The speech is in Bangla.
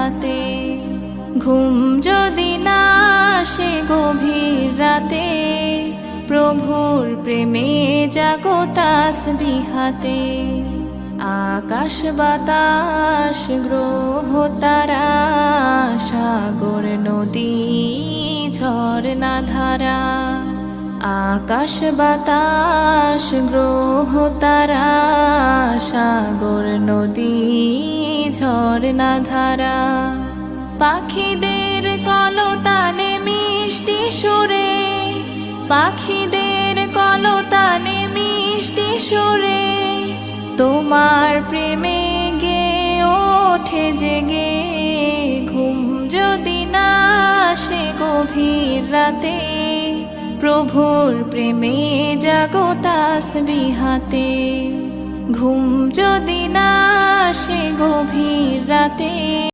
বিহাতে। ঘুম যদি না আসে গভীর রাতে, প্রভুর প্রেমে জাগো তাসবিহাতে। আকাশ বাতাস গ্রহ তারা, সাগর নদী ঝরনা ধারা। আকাশ বাতাস গ্রহ তারা, সাগর নদী ঝরনা ধারা। পাখিদের কলতানে মিষ্টি সুরে, পাখিদের কলতানে মিষ্টি সুরে, তোমার প্রেমে গে ওঠে জেগে। ঘুম যদি না আসে গভীর রাতে, প্রভুর প্রেমে জাগো তাসবিহাতে। ঘুম যদি না আসে গভীর রাতে।